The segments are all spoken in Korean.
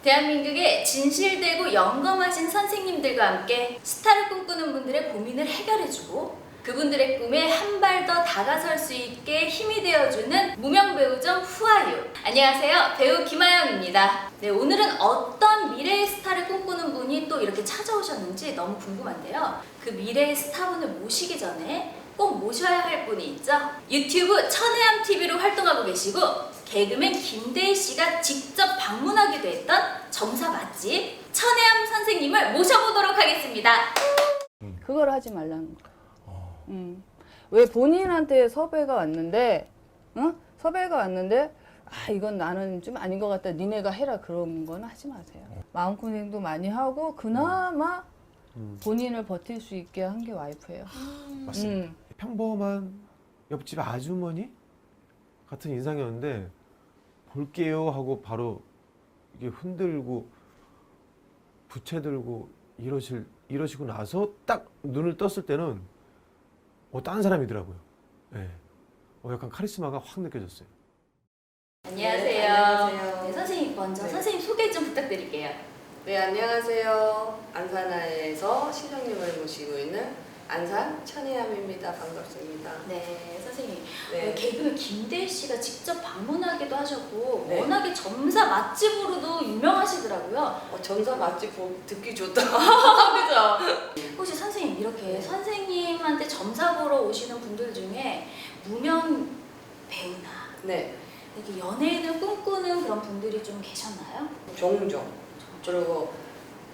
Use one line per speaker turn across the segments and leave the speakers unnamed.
대한민국의 진실되고 영검하신 선생님들과 함께 스타를 꿈꾸는 분들의 고민을 해결해주고 그분들의 꿈에 한 발 더 다가설 수 있게 힘이 되어주는 무명배우점 후아유. 안녕하세요, 배우 김아영입니다. 네, 오늘은 어떤 미래의 스타를 꿈꾸는 분이 또 이렇게 찾아오셨는지 너무 궁금한데요. 그 미래의 스타분을 모시기 전에 꼭 모셔야 할 분이 있죠. 유튜브 천혜암TV로 활동하고 계시고 개그맨 김대희 씨가 직접 방문하기도 했던 점사 맛집 천혜암 선생님을 모셔보도록 하겠습니다.
그걸 하지 말라는 거야. 왜 본인한테 섭외가 왔는데, 섭외가 왔는데, 이건 나는 좀 아닌 것 같다. 니네가 해라. 그런 건 하지 마세요. 마음고생도 많이 하고 그나마 본인을 버틸 수 있게 한 게 와이프예요.
맞습니다. 평범한 옆집 아주머니 같은 인상이었는데 볼게요 하고 바로 이게 흔들고 부채 들고 이러시고 나서 딱 눈을 떴을 때는 다른 사람이더라고요. 네. 약간 카리스마가 확 느껴졌어요.
안녕하세요.
네, 안녕하세요.
네, 선생님 먼저 선생님 소개 좀 부탁드릴게요.
네, 안녕하세요. 안산에서 신령님을 모시고 있는 안산 천혜암입니다. 반갑습니다.
네, 선생님.
네.
개그맨 김대희 씨가 직접 방문하기도 하셨고
네.
워낙에 점사 맛집으로도 유명하시더라고요.
점사 맛집 듣기 좋다.
그죠? 혹시 선생님 이렇게 선생님한테 점사 보러 오시는 분들 중에 무명 배우나
네,
이렇게 연예인을 꿈꾸는 그런 분들이 좀 계셨나요?
종종. 그리고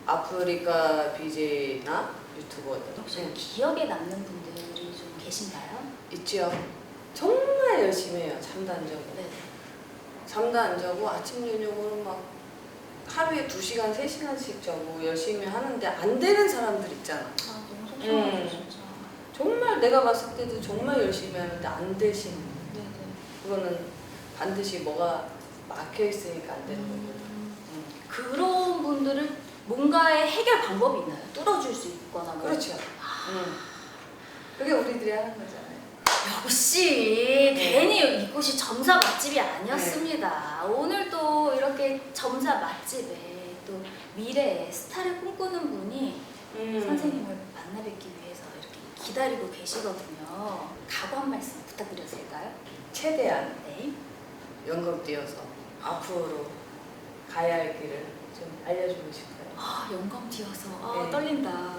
아프리카 BJ나 유튜버들.
혹시 기억에 남는 분들이 좀 계신가요?
있지요. 정말 열심히 해요. 잠도 안 자고.
네.
잠도 안 자고 아침 저녁으로 막 하루에 2시간, 3시간씩 자고 열심히 하는데 안 되는 사람들 있잖아.
너무 속상하죠, 진짜.
정말 내가 봤을 때도 정말 열심히 하는데 안 되시는.
네네.
그거는 반드시 뭐가 막혀 있으니까 안 되는 거거든.
그런 분들은 뭔가의 해결 방법이 있나요? 뚫어줄 수 있거나 뭐.
그렇죠. 그게 우리들이 하는 거잖아요.
역시 괜히 이곳이 점사 맛집이 아니었습니다. 오늘 또 이렇게 점사 맛집에 또 미래의 스타를 꿈꾸는 분이 선생님을 만나 뵙기 위해서 이렇게 기다리고 계시거든요. 각오 한 말씀 부탁드려도 될까요?
최대한
네.
연금 뛰어서 앞으로 가야 할 길을 좀 알려주고 싶어요.
영감 튀어서
네.
떨린다.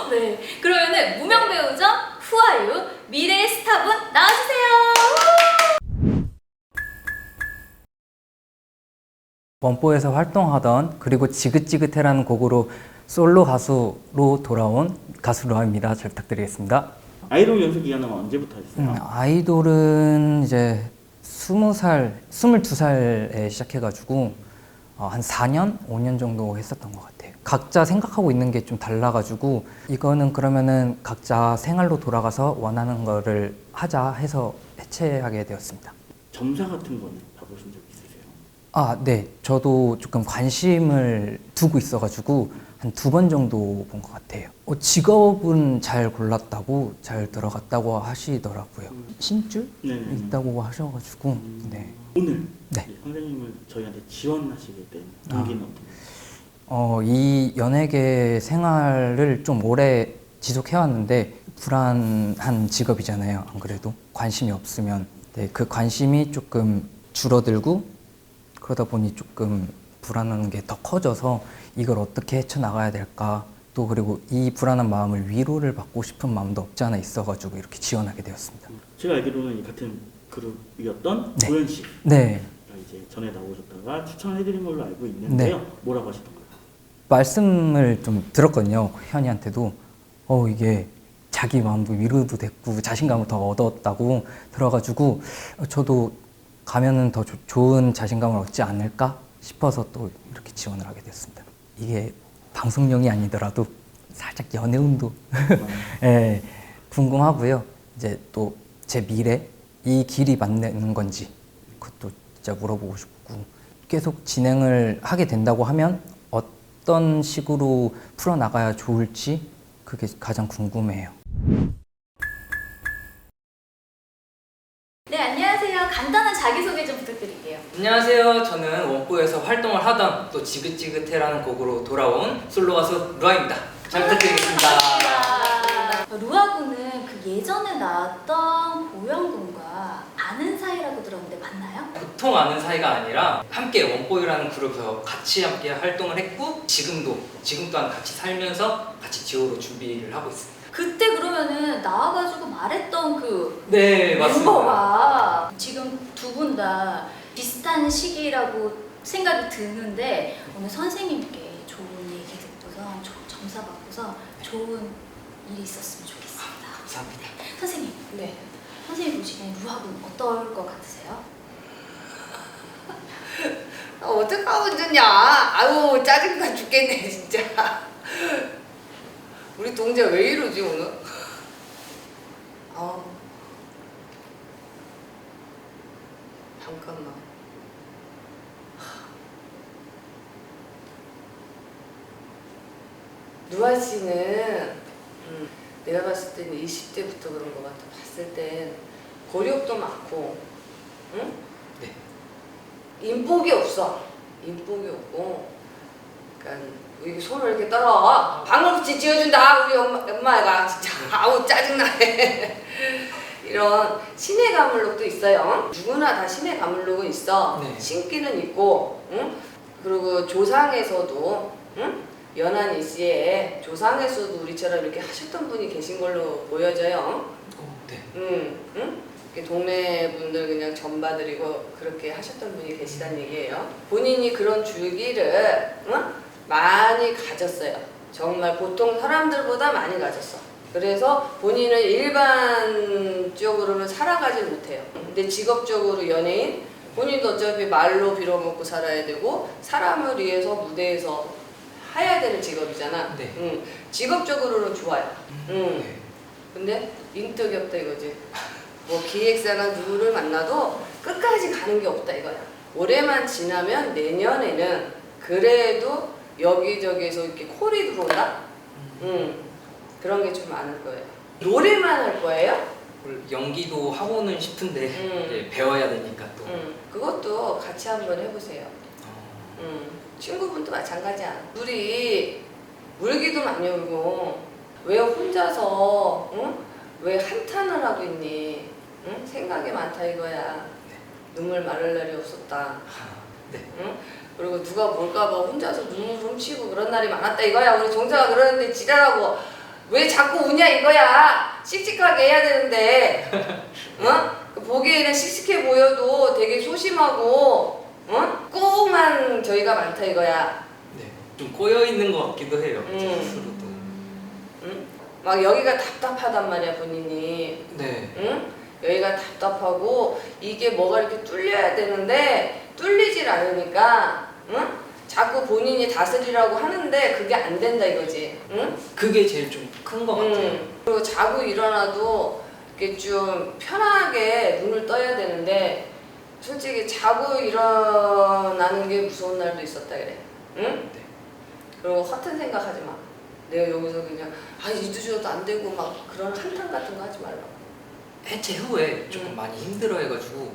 네, 그러면은 무명 배우죠 후아유 미래의 스타분 나와주세요.
원포에서 활동하던 그리고 지긋지긋해라는 곡으로 솔로 가수로 돌아온 가수 러입니다. 잘 부탁드리겠습니다.
아이돌 연습 기간은 언제부터 하셨어요?
아이돌은 이제 20살, 22살에 시작해가지고 한 4년, 5년 정도 했었던 것 같아요. 각자 생각하고 있는 게 좀 달라가지고 이거는 그러면은 각자 생활로 돌아가서 원하는 거를 하자 해서 해체하게 되었습니다.
점사 같은 거는 봐보신 적 있으세요?
네. 저도 조금 관심을 두고 있어가지고 한 2번 정도 본 것 같아요. 직업은 잘 골랐다고, 잘 들어갔다고 하시더라고요. 신줄?
네네.
있다고 하셔가지고, 네.
오늘
네.
선생님을 저희한테 지원하시게 된 동기는 어떻게 되세요?
이 연예계 생활을 좀 오래 지속해왔는데 불안한 직업이잖아요. 안 그래도 관심이 없으면 그 관심이 조금 줄어들고 그러다 보니 조금 불안한 게 더 커져서 이걸 어떻게 헤쳐나가야 될까 또 그리고 이 불안한 마음을 위로를 받고 싶은 마음도 없지 않아 있어가지고 이렇게 지원하게 되었습니다.
제가 알기로는 같은 그룹이었던
네.
고현 씨가
네.
이제 전에 나오셨다가 추천을 해드린 걸로 알고 있는데요. 뭐라고 하셨던가요?
말씀을 좀 들었거든요. 현이한테도 이게 자기 마음도 위로도 됐고 자신감을 더 얻었다고 들어가지고 저도 가면은 더 좋은 자신감을 얻지 않을까 싶어서 또 이렇게 지원을 하게 됐습니다. 이게 방송용이 아니더라도 살짝 연애운도 네, 궁금하고요. 이제 또 제 미래 이 길이 맞는 건지 그것도 진짜 물어보고 싶고 계속 진행을 하게 된다고 하면 어떤 식으로 풀어나가야 좋을지 그게 가장 궁금해요.
네, 안녕하세요. 간단한 자기소개 좀 부탁드릴게요.
안녕하세요. 저는 원포
원고에서 활동을 하던 또 지긋지긋해라는 곡으로 돌아온 솔로 가수 루아입니다. 잘 부탁드리겠습니다.
루아군은 그 예전에 나왔던 보영군과 아는 사이라고 들었는데 맞나요?
보통 아는 사이가 아니라 함께 원보이라는 그룹에서 같이 함께 활동을 했고 지금 또한 같이 살면서 같이 듀오로 준비를 하고 있습니다.
그때 그러면은 나와가지고 말했던 그
네, 맞습니다.
멤버가 지금 두 분 다 비슷한 시기라고 생각이 드는데 오늘 선생님께 좋은 얘기 듣고서 점사 받고서 좋은 일이 있었으면 좋겠습니다.
감사합니다.
선생님,
네.
선생님 보시기엔 루아군 어떨 것 같으세요?
어떡하면 좋냐. 아유 짜증나 죽겠네 진짜. 우리 동자 왜 이러지 오늘? 아 잠깐만. 루아 씨는 내가 봤을 때는 20대부터 그런 것 같아. 봤을 땐 고력도 많고, 응?
네.
인복이 없어. 인복이 없고, 그러니까 여기 손을 이렇게 떨어. 방울빛이 지어준다 우리 엄마가 진짜 아우 짜증나네. 이런 신의 가물록도 있어요. 누구나 다 신의 가물록은 있어.
네.
신기는 있고, 응? 그리고 조상에서도, 응? 연한 일시에 조상에서도 우리처럼 이렇게 하셨던 분이 계신 걸로 보여져요.
네.
응? 이렇게 동네 분들 그냥 전봐드리고 그렇게 하셨던 분이 계시다는 얘기예요. 본인이 그런 줄기를 응? 많이 가졌어요. 정말 보통 사람들보다 많이 가졌어. 그래서 본인은 일반적으로는 살아가질 못해요. 근데 직업적으로 연예인, 본인도 어차피 말로 빌어먹고 살아야 되고 사람을 위해서 무대에서 해야 되는 직업이잖아.
네.
응. 직업적으로는 좋아요. 응.
네.
근데 인덕이 없다 이거지. 뭐 기획사나 누구를 만나도 끝까지 가는 게 없다 이거야. 올해만 지나면 내년에는 그래도 여기저기에서 이렇게 콜이 들어온다? 그런 게 좀 많을 거예요. 노래만 할 거예요?
연기도 하고는 싶은데 이제 배워야 되니까 또.
그것도 같이 한번 해보세요. 친구분도 마찬가지야. 둘이 울기도 많이 울고 왜 혼자서 응? 왜 한탄을 하고 있니? 응? 생각이 많다 이거야. 눈물 마를 날이 없었다.
네.
응? 그리고 누가 볼까봐 혼자서 눈물 훔치고 그런 날이 많았다 이거야. 우리 종자가 그러는데 지랄하고 왜 자꾸 우냐 이거야. 씩씩하게 해야 되는데 응? 보기에는 씩씩해 보여도 되게 소심하고 응? 꽁한 저희가 많다 이거야.
네. 좀 꼬여 있는 것 같기도 해요. 제 스스로도.
응? 막 여기가 답답하단 말이야 본인이.
네.
응? 여기가 답답하고 이게 뭐가 이렇게 뚫려야 되는데 뚫리질 않으니까 응? 자꾸 본인이 다스리라고 하는데 그게 안 된다 이거지. 응?
그게 제일 좀 큰 것 같아요.
그리고 자고 일어나도 이렇게 좀 편하게 눈을 떠야 되는데 솔직히 자고 일어나는 게 무서운 날도 있었다 그래. 응?
네.
그리고 허튼 생각하지 마. 내가 여기서 그냥 이두저도 안 되고 막 그런 한탄 같은 거 하지 말라고.
해체 후에 조금 많이 힘들어해가지고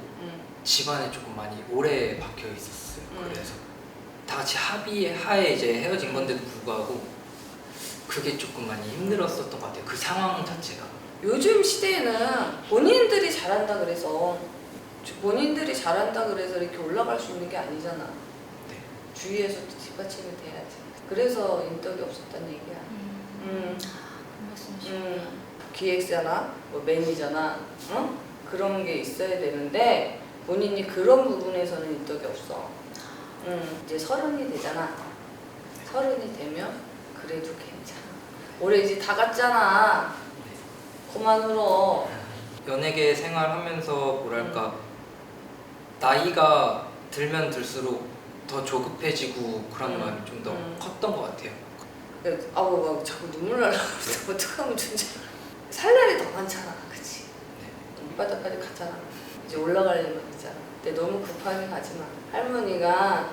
집안에 조금 많이 오래 박혀 있었어요. 그래서 다 같이 합의하에 이제 헤어진 건데도 불구하고 그게 조금 많이 힘들었었던 것 같아요. 그 상황 자체가.
요즘 시대에는 본인들이 잘한다 그래서 이렇게 올라갈 수 있는 게 아니잖아.
네.
주위에서 뒷받침이 돼야지. 그래서 인덕이 없었다는 얘기야.
그 말씀이시구나.
기획사나 뭐 매니저나 응? 그런 게 있어야 되는데 본인이 그런 부분에서는 인덕이 없어. 이제 30이 되잖아. 30이 되면 그래도 괜찮아. 올해 이제 다 갔잖아. 그만 울어.
연예계 생활하면서 뭐랄까 나이가 들면 들수록 더 조급해지고 그런 마음이 좀 더 컸던 것 같아요.
아우 막 자꾸 눈물 날라 그래서 어떡하면 진짜 살 날이 더 많잖아. 그치? 밑바닥까지 갔잖아. 이제 올라갈 일만 있잖아. 근데 너무 급하게 가지 마. 할머니가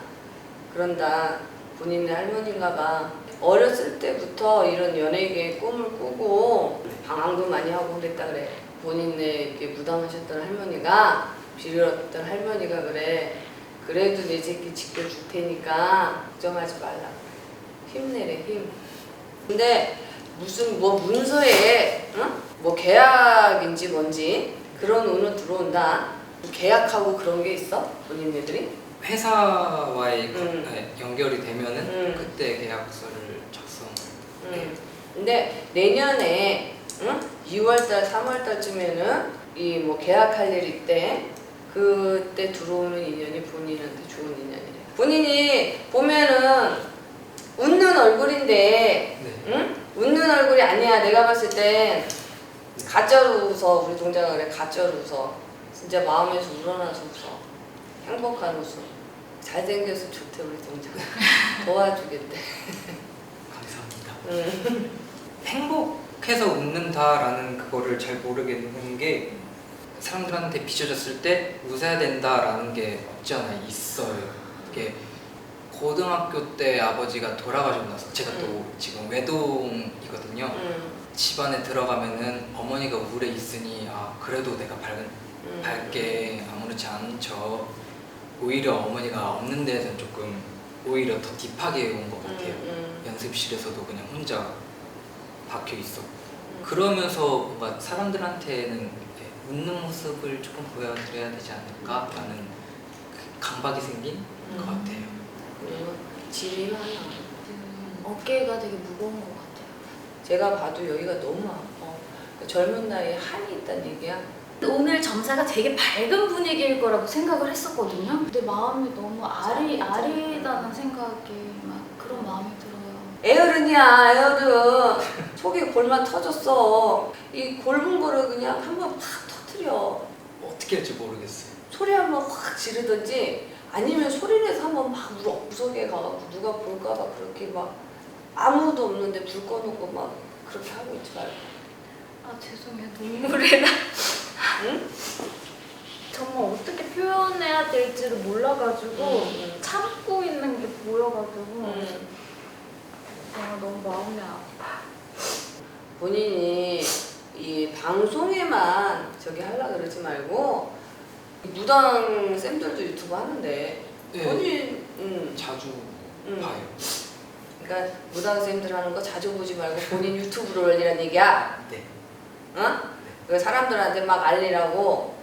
그런다. 본인의 할머니인가 봐. 어렸을 때부터 이런 연예계의 꿈을 꾸고 방황도 많이 하고 그랬다 그래. 본인의 이렇게 무당하셨던 할머니가 빌었던 할머니가 그래. 그래도 내 새끼 지켜줄 테니까 걱정하지 말라. 힘내래 힘. 근데 무슨 뭐 문서에 응? 뭐 계약인지 뭔지 그런 오늘 들어온다. 계약하고 그런 게 있어? 본인네들이?
회사와의
음.
연결이 되면은
음.
그때 계약서를 작성.
근데 내년에 응? 2월달, 3월달쯤에는 이 뭐 계약할 일 있대. 그때 들어오는 인연이 본인한테 좋은 인연이래. 본인이 보면은 웃는 얼굴인데,
네.
응? 웃는 얼굴이 아니야. 내가 봤을 땐 가짜로 웃어. 우리 동자가 그래. 가짜로 웃어. 진짜 마음에서 우러나서 웃어. 행복한 웃음. 잘생겨서 좋대 우리 동자. 도와주겠대.
감사합니다. 행복해서 웃는다라는 그거를 잘 모르겠는 게 사람들한테 비춰졌을 때 웃어야 된다라는 게 없지 않아 있어요. 이게 고등학교 때 아버지가 돌아가시고 나서 제가 또 지금 외동이거든요. 집안에 들어가면은 어머니가 우울해 있으니 아 그래도 내가 밝게 아무렇지 않은 척 오히려 어머니가 없는 데에서는 조금 오히려 더 딥하게 온 것 같아요. 연습실에서도 그냥 혼자 박혀 있었고 그러면서 뭔가 사람들한테는 웃는 모습을 조금 보여드려야 되지 않을까라는 그 강박이 생긴 것 같아요.
그리고 질이 많아.
어깨가 되게 무거운 것 같아요.
제가 봐도 여기가 너무 아파. 젊은 나이에 한이 있다는 얘기야.
오늘 점사가 되게 밝은 분위기일 거라고 생각을 했었거든요. 근데 마음이 너무 아리다는 생각이 막 그런 마음이 들어요.
애어른이야, 애어른. 속이 골만 터졌어. 이 골문 거를 그냥 한번 팍 터뜨려.
어떻게 할지 모르겠어요.
소리 한번 확 지르든지 아니면 소리 내서 한번 막 구석에 가갖고 누가 볼까봐 그렇게 막 아무도 없는데 불 꺼놓고 막 그렇게 하고 있지 말고.
아 죄송해요. 눈물이 나.
응?
정말 어떻게 표현해야 될지를 몰라가지고 참고 있는 게 보여가지고 너무 마음이 아파.
본인이 이 방송에만 저기 하려고 그러지 말고 무당 쌤들도 유튜브 하는데
네.
본인
자주
음.
봐요.
그러니까 무당 쌤들 하는 거 자주 보지 말고 본인 유튜브로 올리란 얘기야.
네.
어? 그 사람들한테 막 알리라고.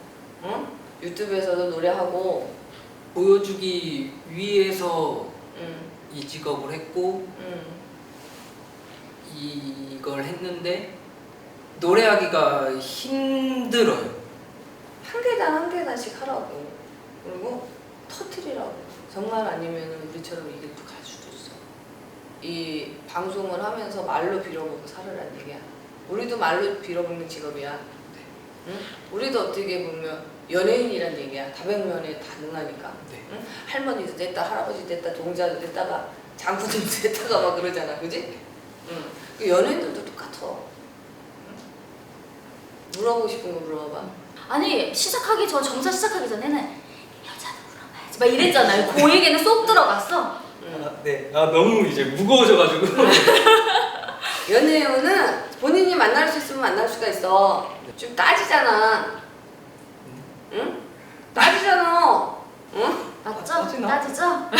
응? 유튜브에서도 노래하고.
보여주기 위해서
응.
이 직업을 했고
응.
이걸 했는데 노래하기가 힘들어요.
한 계단 한 계단씩 하라고. 그리고 터트리라고. 정말 아니면 우리처럼 이 길도 갈 수도 있어. 이 방송을 하면서 말로 빌어먹고 살으란 얘기야. 우리도 말로 빌어먹는 직업이야. 응? 우리도 어떻게 보면 연예인이란 얘기야. 다백면에 다 능하니까.
네.
응? 할머니도 됐다, 할아버지 됐다, 동자도 됐다가 장군도 됐다가 막 그러잖아, 그지? 응. 그 연예인들도 똑같아. 응? 물어보고 싶은 거 물어봐.
아니 점사 시작하기 전에는 여자는 물어봐야지 막 이랬잖아요. 그 얘기는 쏙 들어갔어.
네. 아 너무 이제 무거워져가지고.
연애운은 본인이 만날 수 있으면 만날 수가 있어. 좀 따지잖아. 응? 따지잖아. 응?
맞죠?
따지나?
따지죠?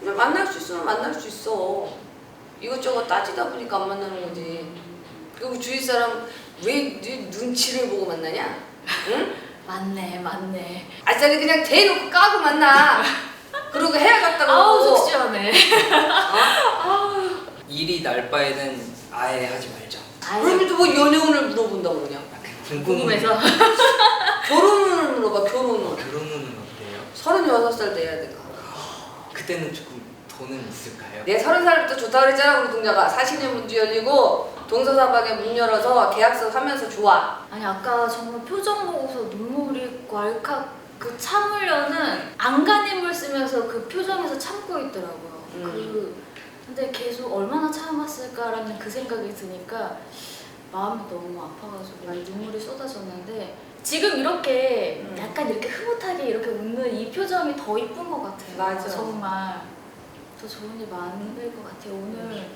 근데 만날 수 있으면 만날 수 있어. 이것저것 따지다 보니까 안 만나는 거지. 그리고 주위 사람 왜 네 눈치를 보고 만나냐? 응?
맞네.
아싸리 그냥 대놓고 까고 만나. 그러고 해야겠다고.
아우 속 시원해.
일이 날 바에는 아예 하지 말자.
그러면 또 뭐 연애운을 물어본다고 그러냐?
궁금해서.
결혼운을 물어봐, 결혼운.
결혼은 어때요?
36살 돼야 돼.
그때는 조금 돈은 있을까요?
내 30살부터 좋다 그랬잖아, 우리 동자가. 40년 문도 열리고 동서사방에 문 열어서 계약서 하면서 좋아.
아니 아까 정말 표정 보고서 눈물이 왈칵 그 참으려는 안간힘을 쓰면서 그 표정에서 참고 있더라고요. 근데 계속 얼마나 참았을까라는 그 생각이 드니까 마음이 너무 아파가지고 눈물이 쏟아졌는데 지금 이렇게 약간 이렇게 흐뭇하게 이렇게 웃는 이 표정이 더 이쁜 것 같아요.
맞아.
정말 더 좋은 일 많을 것 같아요. 오늘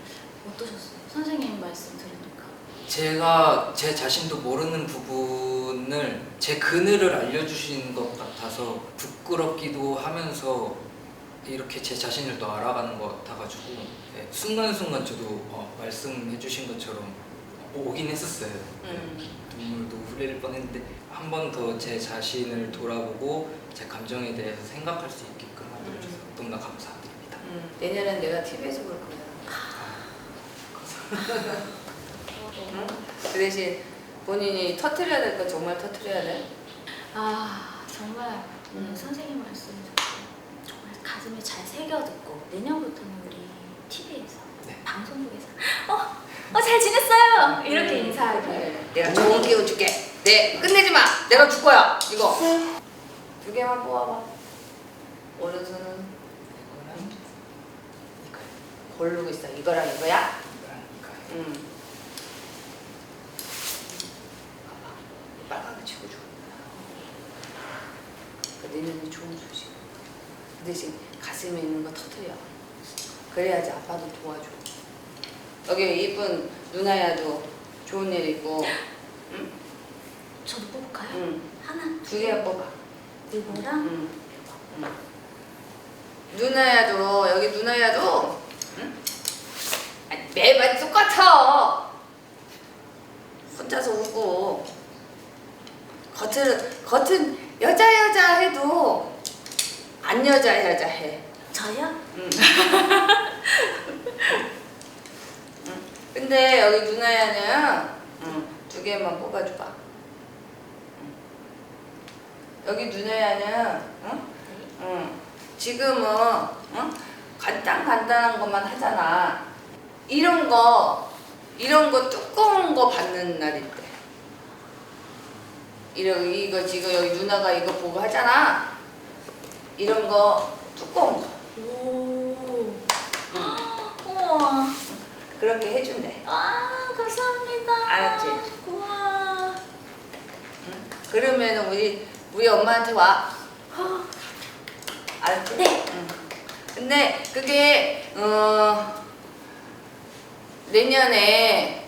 어떠셨어요? 선생님 말씀 들으니까.
제가 제 자신도 모르는 부분을 부분을 제 그늘을 알려주시는 것 같아서 부끄럽기도 하면서 이렇게 제 자신을 더 알아가는 것 같아가지고 네, 순간순간 저도 말씀해주신 것처럼 오긴 했었어요. 눈물도 흘릴 뻔했는데 한 번 더 제 자신을 돌아보고 제 감정에 대해서 생각할 수 있게끔 만들어줘서 너무나 감사드립니다.
내년엔 내가 TV에서 볼 거야. 응? 그 대신 본인이 터트려야 될 건 정말 터트려야 돼.
아 정말 오늘 선생님 말씀 듣고 정말 가슴에 잘 새겨 듣고 내년부터는 우리 TV에서
네.
방송국에서 잘 지냈어요 이렇게 인사하기.
내가 좋은 기운 줄게. 네, 끝내지 마. 내가 줄 거야. 이거. 2개만 뽑아봐. 오른손은 이거랑 이거. 고르고 있어. 이거랑 이거야? 응. 봐봐. 빨갛게 치고 줘. 내년에 좋은 소식. 그 대신 가슴에 있는 거 터트려. 그래야지 아빠도 도와줘. 여기 이쁜 누나야도 좋은 일 있고. 응?
저도 뽑을까요?
응.
하나
2개 뽑아.
이거랑
응. 응. 누나야도 여기 누나야도 응? 아니, 매번 똑같아. 혼자서 웃고 겉은 여자 해도 안 여자 해.
저요?
응. 응. 근데 여기 누나야는 2개만 뽑아줘봐. 응. 여기 누나야는 지금은 간단한 것만 하잖아. 이런 거 두꺼운 거 받는 날 있대. 이거 지금 여기 누나가 이거 보고 하잖아. 이런 거 두꺼운 거.
오. 우와.
그렇게 해준대.
감사합니다.
알았지?
우와.
응? 그러면 우리 엄마한테 와. 알았지?
네.
응. 근데 그게 내년에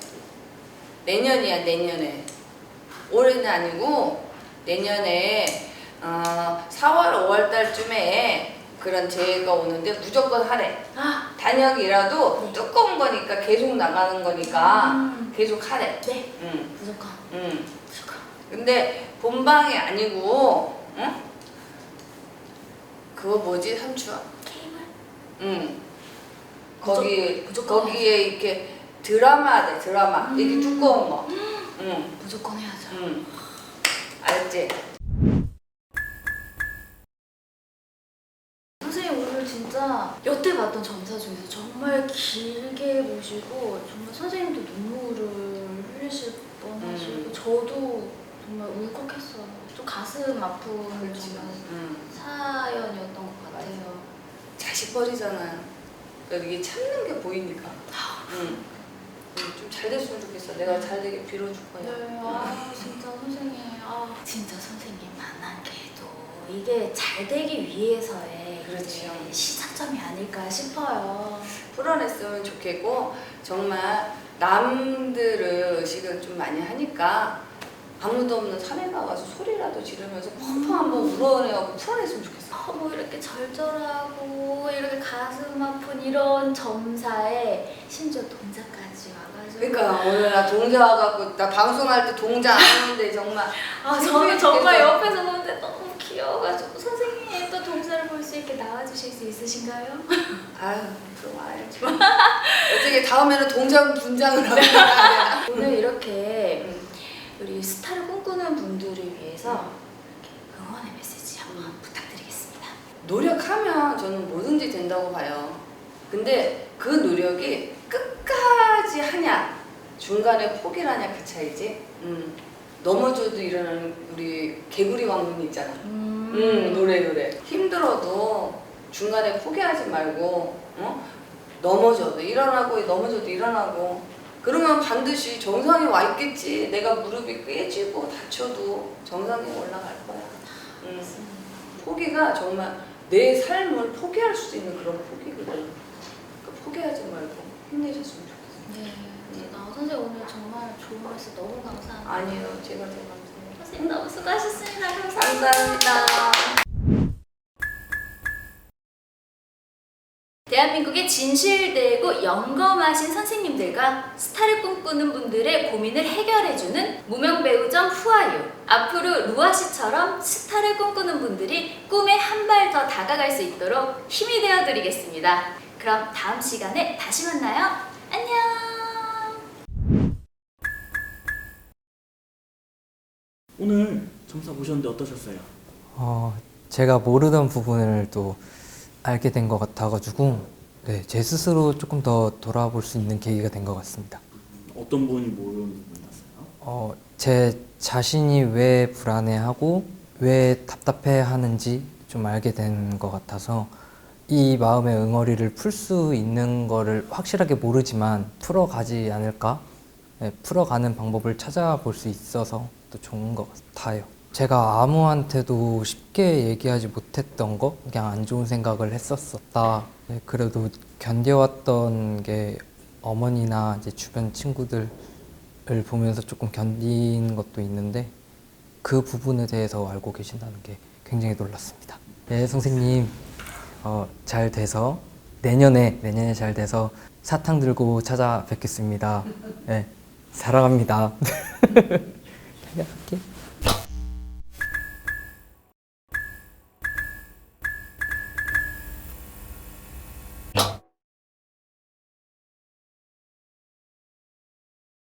올해는 아니고 내년에 4월 5월 달쯤에 그런 재해가 오는데 무조건 하래. 단역이라도
네.
두꺼운 거니까 계속 나가는 거니까 계속 하래.
네.
응.
무조건.
응.
무조건.
근데 본방이 아니고 응? 그거 뭐지 삼촌?
게임을?
응.
무조건
거기에 이렇게 드라마 이렇게 두꺼운 거. 응.
무조건 해야죠.
응. 알았지?
선생님 오늘 진짜 여태 봤던 점사 중에서 정말 길게 보시고 정말 선생님도 눈물을 흘리실 뻔하시고 저도 정말 울컥했어요. 좀 가슴 아픈 정말
응.
사연이었던 것 같아요.
자식 버리잖아요. 이게 참는 게 보이니까. 응. 좀 잘 됐으면 좋겠어. 내가 잘 되게 빌어줄 거야.
네, 진짜 선생님, 진짜 선생님 만난 게도 이게 잘 되기 위해서의
그렇죠.
이제 시작점이 아닐까 싶어요.
풀어냈으면 좋겠고 정말 남들을 의식을 좀 많이 하니까 아무도 없는 산에 가서 소리라도 지르면서 펑펑 한번 울어내고 풀어냈으면 좋겠어.
뭐 이렇게 절절하고 이렇게 가슴 아픈 이런 점사에 심지어 동작까지 와가지고
그러니까 오늘 나 동자 와갖고 나 방송할 때 동자 안 하는데 정말
저는 정말 옆에서 보는데 너무 귀여워가지고 선생님 또 동사를 볼 수 있게 나와주실 수 있으신가요?
아유 그럼 알지. 어떻게 다음에는 동장 분장을 하면
오늘 이렇게 우리 스타를 꿈꾸는 분들을 위해서 이렇게 응원의 메시지 한번 부탁드리겠습니다.
노력하면 저는 뭐든지 된다고 봐요. 근데 그 노력이 끝까지 하냐 중간에 포기를 하냐 그 차이지. 넘어져도 일어나는 우리 개구리 왕눈이 있잖아. 노래 힘들어도 중간에 포기하지 말고 넘어져도 일어나고 그러면 반드시 정상에 와 있겠지. 내가 무릎이 깨지고 다쳐도 정상에 올라갈 거야. 포기가 정말 내 삶을 포기할 수 있는 그런 포기거든. 그러니까 포기하지 말고 힘내셨으면 좋겠어요.
네. 선생님 오늘 정말 좋은 말씀 너무 감사합니다.
아니에요. 제가 더 감사해요.
선생님 너무 수고하셨습니다. 감사합니다.
감사합니다.
대한민국의 진실되고 영검하신 선생님들과 스타를 꿈꾸는 분들의 고민을 해결해주는 무명배우점 후아유. 앞으로 루아 씨처럼 스타를 꿈꾸는 분들이 꿈에 한 발 더 다가갈 수 있도록 힘이 되어드리겠습니다. 그럼 다음 시간에 다시 만나요. 안녕.
오늘 점사 보셨는데 어떠셨어요?
제가 모르던 부분을 또 알게 된 것 같아가지고 네, 제 스스로 조금 더 돌아볼 수 있는 계기가 된 것 같습니다.
어떤 부분이 모르는 부분이었어요?
제 자신이 왜 불안해하고 왜 답답해하는지 좀 알게 된 것 같아서 이 마음의 응어리를 풀 수 있는 거를 확실하게 모르지만 풀어가지 않을까? 네, 풀어가는 방법을 찾아볼 수 있어서 또 좋은 것 같아요. 제가 아무한테도 쉽게 얘기하지 못했던 거, 그냥 안 좋은 생각을 했었다. 네, 그래도 견뎌왔던 게 어머니나 이제 주변 친구들을 보면서 조금 견딘 것도 있는데 그 부분에 대해서 알고 계신다는 게 굉장히 놀랐습니다. 네, 선생님 잘 돼서 내년에 잘 돼서 사탕 들고 찾아뵙겠습니다. 네, 사랑합니다. 갈게.